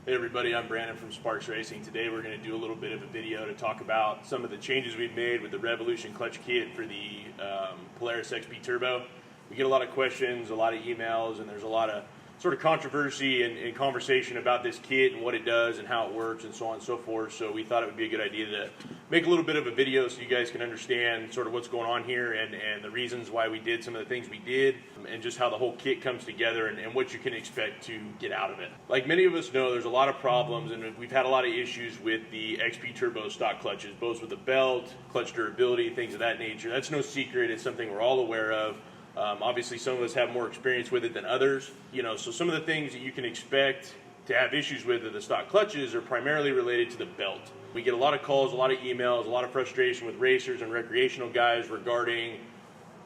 Hey everybody, I'm Brandon from Sparks Racing. Today we're going to do a little bit of a video to talk about some of the changes we've made with the Revolution clutch kit for the Polaris XP Turbo. We get a lot of questions, a lot of emails, and there's a lot of sort of controversy and conversation about this kit and what it does and how it works and so on and so forth. So we thought it would be a good idea to make a little bit of a video so you guys can understand sort of what's going on here and the reasons why we did some of the things we did and just how the whole kit comes together and what you can expect to get out of it. Like many of us know, there's a lot of problems and we've had a lot of issues with the XP Turbo stock clutches, both with the belt, clutch durability, things of that nature. That's no secret. It's something we're all aware of. Obviously, some of us have more experience with it than others. So some of the things that you can expect to have issues with the stock clutches are primarily related to the belt. We get a lot of calls, a lot of emails, a lot of frustration with racers and recreational guys regarding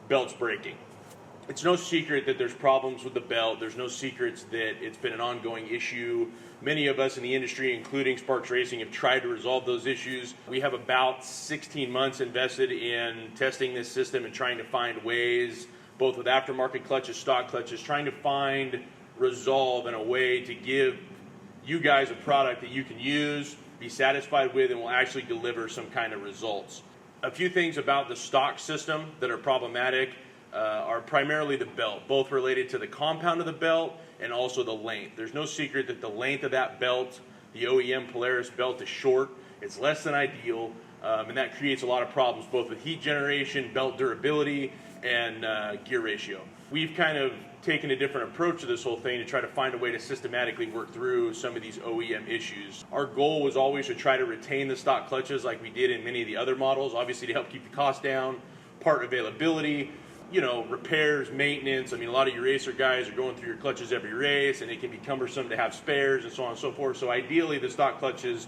belts breaking. It's no secret that there's problems with the belt. There's no secrets that it's been an ongoing issue. Many of us in the industry, including Sparks Racing, have tried to resolve those issues. We have about 16 months invested in testing this system and trying to find ways, both with aftermarket clutches, stock clutches, trying to find resolve in a way to give you guys a product that you can use, be satisfied with, and will actually deliver some kind of results. A few things about the stock system that are problematic are primarily the belt, both related to the compound of the belt and also the length. There's no secret that the length of that belt, the OEM Polaris belt, is short. It's less than ideal, and that creates a lot of problems, both with heat generation, belt durability, and gear ratio. We've kind of taken a different approach to this whole thing to try to find a way to systematically work through some of these OEM issues. Our goal was always to try to retain the stock clutches like we did in many of the other models, obviously to help keep the cost down, part availability, repairs, maintenance. I mean, a lot of your racer guys are going through your clutches every race, and it can be cumbersome to have spares and so on and so forth. So ideally, the stock clutches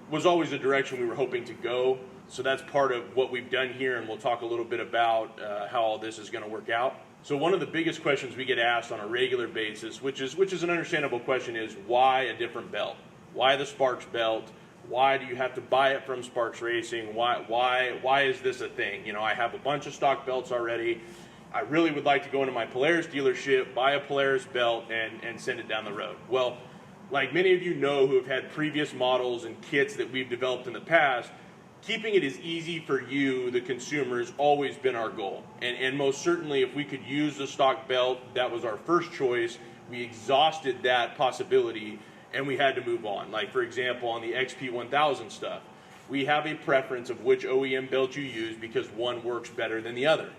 was always the direction we were hoping to go. So that's part of what we've done here, and we'll talk a little bit about how all this is going to work out. So one of the biggest questions we get asked on a regular basis, which is an understandable question, is why a different belt? Why the Sparks belt? Why do you have to buy it from Sparks Racing? Why is this a thing? I have a bunch of stock belts already. I really would like to go into my Polaris dealership, buy a Polaris belt, and send it down the road. Well, like many of you know who have had previous models and kits that we've developed in the past, keeping it as easy for you, the consumer, has always been our goal. And most certainly, if we could use the stock belt, that was our first choice. We exhausted that possibility, and we had to move on. Like, for example, on the XP1000 stuff, we have a preference of which OEM belt you use because one works better than the other.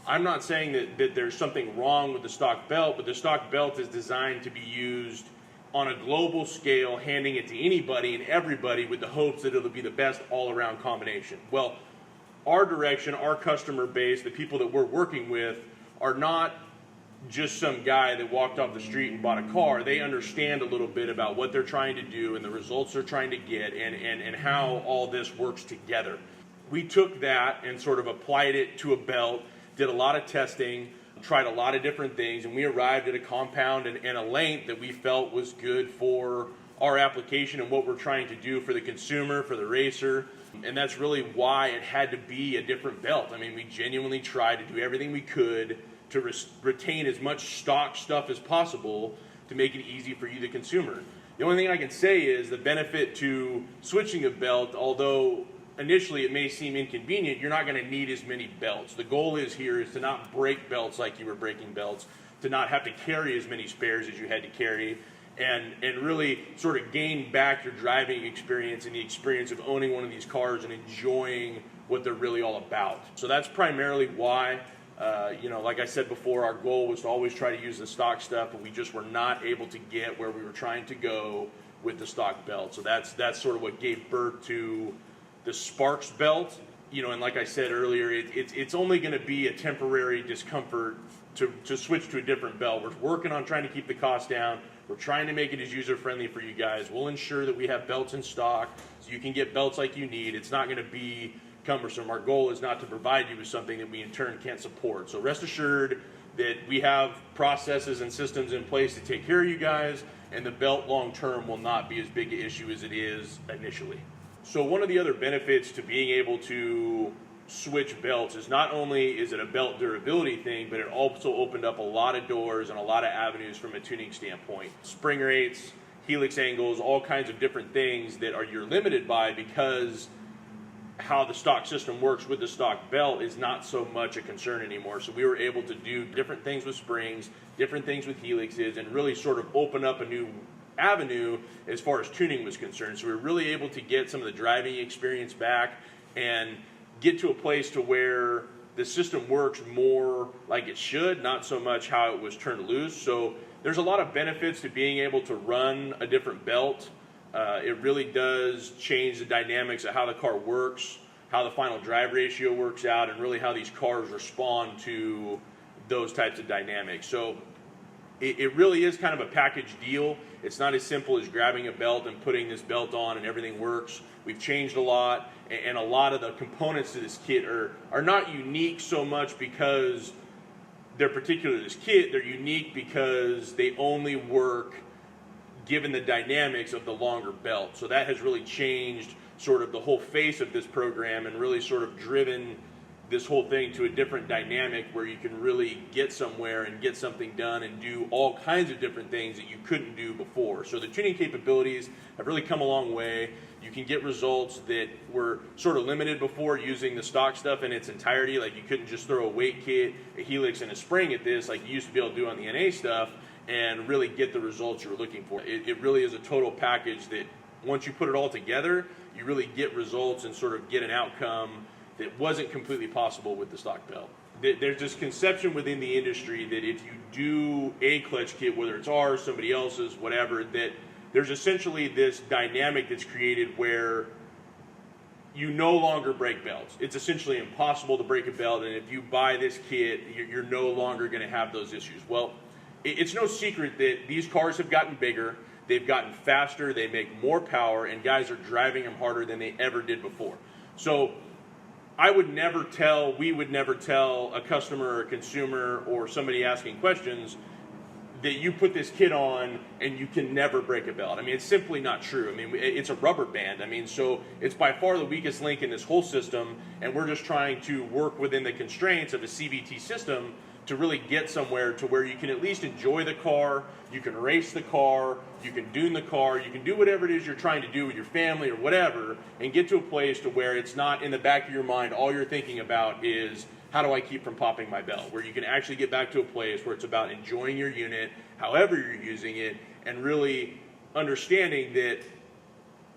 I'm not saying that there's something wrong with the stock belt, but the stock belt is designed to be used on a global scale, handing it to anybody and everybody with the hopes that it'll be the best all-around combination. Well, our direction, our customer base, the people that we're working with are not just some guy that walked off the street and bought a car. They understand a little bit about what they're trying to do and the results they're trying to get and how all this works together. We took that and sort of applied it to a belt, did a lot of testing, tried a lot of different things, and we arrived at a compound and a length that we felt was good for our application and what we're trying to do for the consumer, for the racer. And that's really why it had to be a different belt. I mean, we genuinely tried to do everything we could to retain as much stock stuff as possible to make it easy for you, the consumer. The only thing I can say is the benefit to switching a belt, although initially it may seem inconvenient, you're not going to need as many belts. The goal is to not break belts like you were breaking belts, to not have to carry as many spares as you had to carry, and really sort of gain back your driving experience and the experience of owning one of these cars and enjoying what they're really all about. So that's primarily why, like I said before, our goal was to always try to use the stock stuff, but we just were not able to get where we were trying to go with the stock belt. So that's sort of what gave birth to the Sparks belt, and like I said earlier, it's only going to be a temporary discomfort to switch to a different belt. We're working on trying to keep the cost down. We're trying to make it as user-friendly for you guys. We'll ensure that we have belts in stock so you can get belts like you need. It's not going to be cumbersome. Our goal is not to provide you with something that we in turn can't support. So rest assured that we have processes and systems in place to take care of you guys, and the belt long-term will not be as big an issue as it is initially. So one of the other benefits to being able to switch belts is not only is it a belt durability thing, but it also opened up a lot of doors and a lot of avenues from a tuning standpoint. Spring rates, helix angles, all kinds of different things that you're limited by, because how the stock system works with the stock belt is not so much a concern anymore. So we were able to do different things with springs, different things with helixes, and really sort of open up a new avenue as far as tuning was concerned. So we were really able to get some of the driving experience back and get to a place to where the system works more like it should, not so much how it was turned loose. So there's a lot of benefits to being able to run a different belt. It really does change the dynamics of how the car works, how the final drive ratio works out, and really how these cars respond to those types of dynamics. So it really is kind of a package deal. It's not as simple as grabbing a belt and putting this belt on and everything works. We've changed a lot, and a lot of the components to this kit are not unique so much because they're particular to this kit. They're unique because they only work given the dynamics of the longer belt. So that has really changed sort of the whole face of this program and really sort of driven this whole thing to a different dynamic where you can really get somewhere and get something done and do all kinds of different things that you couldn't do before. So the tuning capabilities have really come a long way. You can get results that were sort of limited before using the stock stuff in its entirety. Like you couldn't just throw a weight kit, a helix, and a spring at this like you used to be able to do on the NA stuff and really get the results you were looking for. It really is a total package that once you put it all together, you really get results and sort of get an outcome that wasn't completely possible with the stock belt. There's this conception within the industry that if you do a clutch kit, whether it's ours, somebody else's, whatever, that there's essentially this dynamic that's created where you no longer break belts. It's essentially impossible to break a belt, and if you buy this kit, you're no longer going to have those issues. Well, it's no secret that these cars have gotten bigger, they've gotten faster, they make more power, and guys are driving them harder than they ever did before. So we would never tell a customer or a consumer or somebody asking questions that you put this kit on and you can never break a belt. I mean, it's simply not true. I mean, it's a rubber band. I mean, so it's by far the weakest link in this whole system, and we're just trying to work within the constraints of a CVT system to really get somewhere to where you can at least enjoy the car, you can race the car, you can dune the car, you can do whatever it is you're trying to do with your family or whatever, and get to a place to where it's not in the back of your mind, all you're thinking about is, how do I keep from popping my belt? Where you can actually get back to a place where it's about enjoying your unit, however you're using it, and really understanding that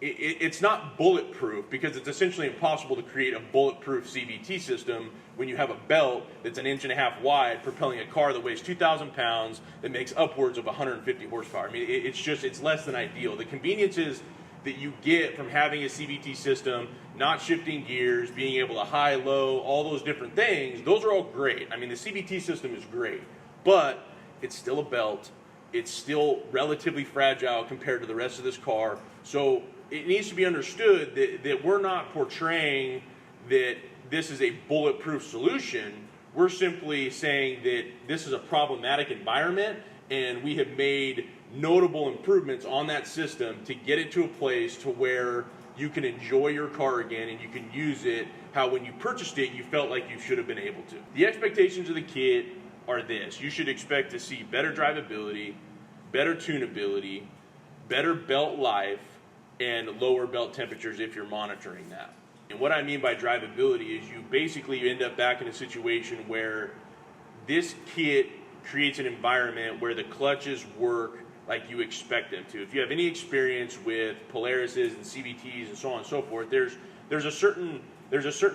it's not bulletproof, because it's essentially impossible to create a bulletproof CVT system when you have a belt that's 1.5 inches wide propelling a car that weighs 2,000 pounds that makes upwards of 150 horsepower. I mean, it's less than ideal. The conveniences that you get from having a CVT system, not shifting gears, being able to high, low, all those different things, those are all great. I mean, the CVT system is great, but it's still a belt. It's still relatively fragile compared to the rest of this car. So it needs to be understood that we're not portraying that this is a bulletproof solution. We're simply saying that this is a problematic environment, and we have made notable improvements on that system to get it to a place to where you can enjoy your car again and you can use it how when you purchased it you felt like you should have been able to. The expectations of the kit are this. You should expect to see better drivability, better tunability, better belt life, and lower belt temperatures if you're monitoring that. And what I mean by drivability is you basically end up back in a situation where this kit creates an environment where the clutches work like you expect them to. If you have any experience with Polarises and CVTs and so on and so forth, there's a certain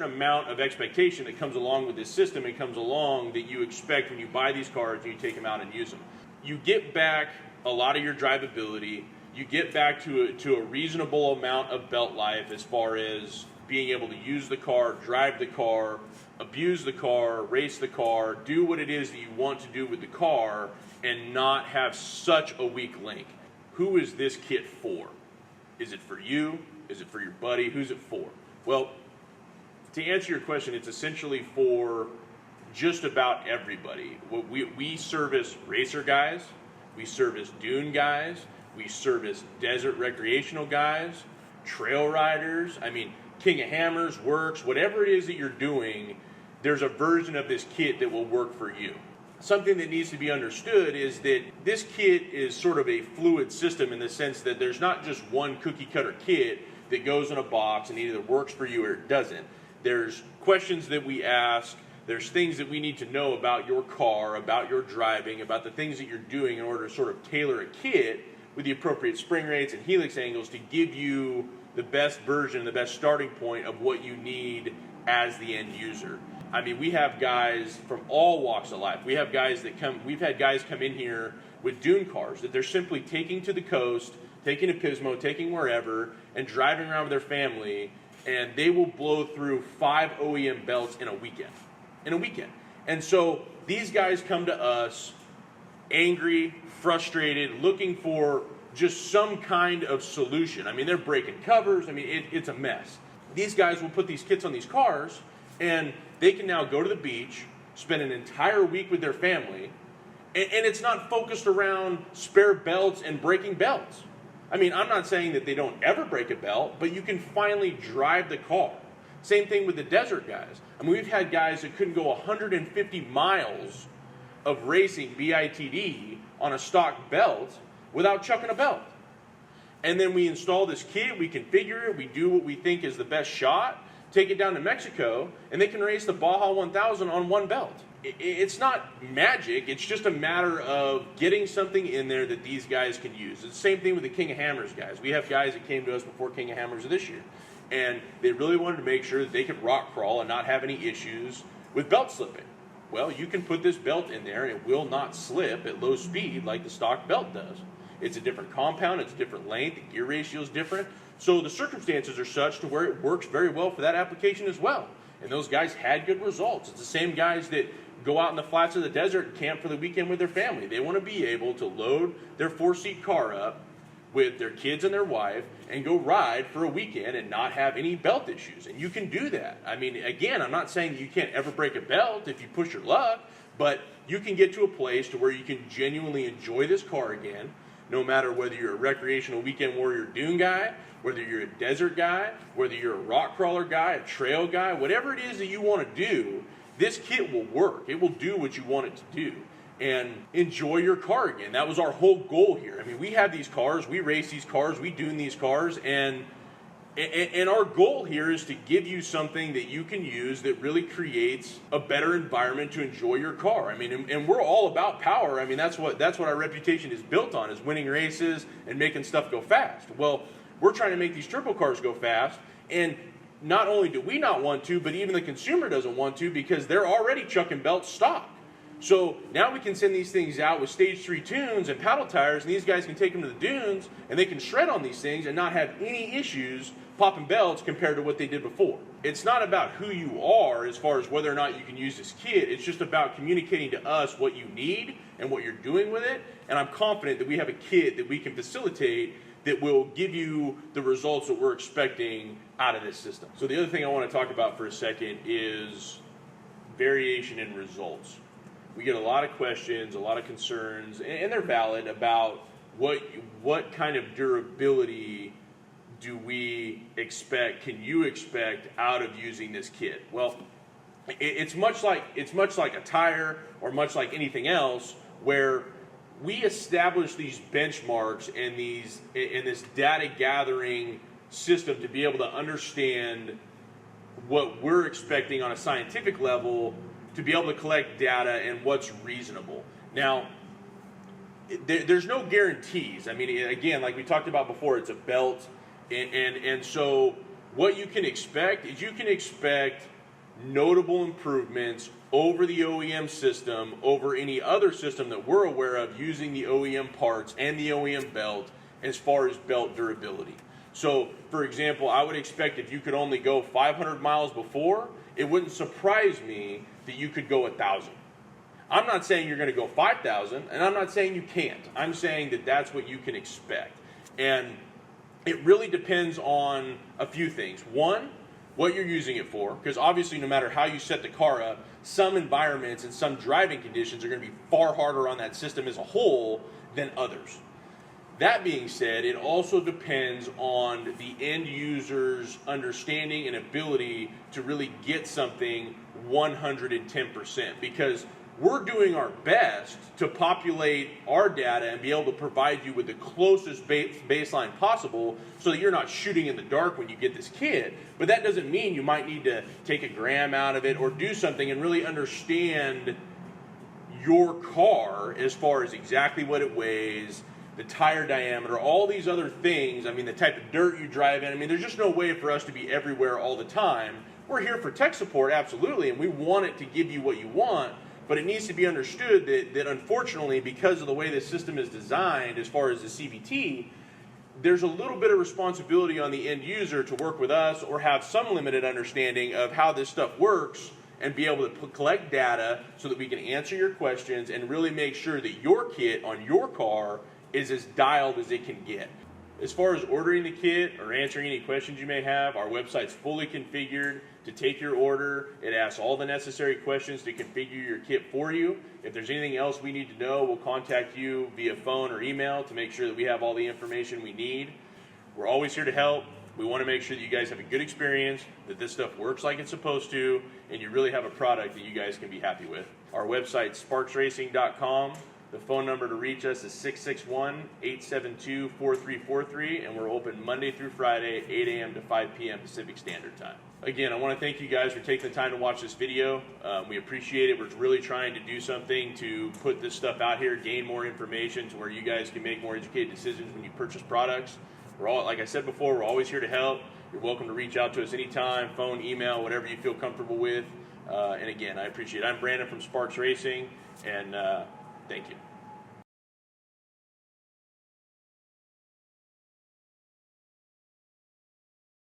amount of expectation that comes along with this system and comes along that you expect when you buy these cars and you take them out and use them. You get back a lot of your drivability. You get back to a reasonable amount of belt life as far as being able to use the car, drive the car, abuse the car, race the car, do what it is that you want to do with the car, and not have such a weak link. Who is this kit for? Is it for you? Is it for your buddy? Who's it for? Well, to answer your question, it's essentially for just about everybody. We service racer guys, we service dune guys, we service desert recreational guys, trail riders. I mean, King of Hammers, Works, whatever it is that you're doing, there's a version of this kit that will work for you. something that needs to be understood is that this kit is sort of a fluid system in the sense that there's not just one cookie cutter kit that goes in a box and either works for you or it doesn't. There's questions that we ask, there's things that we need to know about your car, about your driving, about the things that you're doing in order to sort of tailor a kit with the appropriate spring rates and helix angles to give you the best version, the best starting point of what you need as the end user. I mean, we have guys from all walks of life. We've had guys come in here with dune cars that they're simply taking to the coast, taking to Pismo, taking wherever, and driving around with their family, and they will blow through 5 OEM belts in a weekend. And so these guys come to us angry, frustrated, looking for just some kind of solution. I mean, they're breaking covers. I mean, it's a mess. These guys will put these kits on these cars, and they can now go to the beach, spend an entire week with their family, and it's not focused around spare belts and breaking belts. I mean, I'm not saying that they don't ever break a belt, but you can finally drive the car. Same thing with the desert guys. I mean, we've had guys that couldn't go 150 miles of racing BITD on a stock belt without chucking a belt. And then we install this kit, we configure it, we do what we think is the best shot, take it down to Mexico, and they can race the Baja 1000 on one belt. It's not magic, it's just a matter of getting something in there that these guys can use. It's the same thing with the King of Hammers guys. We have guys that came to us before King of Hammers this year, and they really wanted to make sure that they could rock crawl and not have any issues with belt slipping. Well, you can put this belt in there and it will not slip at low speed like the stock belt does. It's a different compound, it's a different length, the gear ratio is different. So the circumstances are such to where it works very well for that application as well. And those guys had good results. It's the same guys that go out in the flats of the desert and camp for the weekend with their family. They want to be able to load their 4-seat car up with their kids and their wife and go ride for a weekend and not have any belt issues. And you can do that. I mean, again, I'm not saying that you can't ever break a belt if you push your luck, but you can get to a place to where you can genuinely enjoy this car again, no matter whether you're a recreational weekend warrior dune guy, whether you're a desert guy, whether you're a rock crawler guy, a trail guy, whatever it is that you want to do, this kit will work. It will do what you want it to do. And enjoy your car again. That was our whole goal here. I mean, we have these cars, we race these cars, we dune these cars, and our goal here is to give you something that you can use that really creates a better environment to enjoy your car. I mean, and we're all about power. I mean, that's what our reputation is built on, is winning races and making stuff go fast. Well, we're trying to make these turbo cars go fast, and not only do we not want to, but even the consumer doesn't want to, because they're already chucking belts stock. So now we can send these things out with stage 3 tunes and paddle tires, and these guys can take them to the dunes, and they can shred on these things and not have any issues popping belts compared to what they did before. It's not about who you are as far as whether or not you can use this kit. It's just about communicating to us what you need and what you're doing with it, and I'm confident that we have a kit that we can facilitate that will give you the results that we're expecting out of this system. So the other thing I want to talk about for a second is variation in results. We get a lot of questions, a lot of concerns, and they're valid, about what kind of durability do we expect, can you expect out of using this kit? Well, it's much like a tire or much like anything else, where we establish these benchmarks and this data gathering system to be able to understand what we're expecting on a scientific level, to be able to collect data and what's reasonable. Now, there's no guarantees. I mean, again, like we talked about before, it's a belt, and so what you can expect is you can expect notable improvements over the OEM system, over any other system that we're aware of using the OEM parts and the OEM belt as far as belt durability. So, for example, I would expect if you could only go 500 miles before, it wouldn't surprise me that you could go 1,000. I'm not saying you're going to go 5,000, and I'm not saying you can't. I'm saying that that's what you can expect. And it really depends on a few things. One, what you're using it for, because obviously no matter how you set the car up, some environments and some driving conditions are going to be far harder on that system as a whole than others. That being said, it also depends on the end user's understanding and ability to really get something 110%, because we're doing our best to populate our data and be able to provide you with the closest baseline possible so that you're not shooting in the dark when you get this kit. But that doesn't mean you might need to take a gram out of it or do something and really understand your car as far as exactly what it weighs, the tire diameter, all these other things. I mean, the type of dirt you drive in. I mean, there's just no way for us to be everywhere all the time. We're here for tech support, absolutely, and we want it to give you what you want, but it needs to be understood that unfortunately, because of the way the system is designed as far as the CVT, there's a little bit of responsibility on the end user to work with us or have some limited understanding of how this stuff works and be able to collect data so that we can answer your questions and really make sure that your kit on your car is as dialed as it can get. As far as ordering the kit or answering any questions you may have, our website's fully configured to take your order. It asks all the necessary questions to configure your kit for you. If there's anything else we need to know, we'll contact you via phone or email to make sure that we have all the information we need. We're always here to help. We want to make sure that you guys have a good experience, that this stuff works like it's supposed to, and you really have a product that you guys can be happy with. Our website's sparksracing.com. The phone number to reach us is 661-872-4343, and we're open Monday through Friday, 8 a.m. to 5 p.m. Pacific Standard Time. Again, I want to thank you guys for taking the time to watch this video. We appreciate it. We're really trying to do something to put this stuff out here, gain more information to where you guys can make more educated decisions when you purchase products. We're all, like I said before, we're always here to help. You're welcome to reach out to us anytime, phone, email, whatever you feel comfortable with. And again, I appreciate it. I'm Brandon from Sparks Racing, and thank you.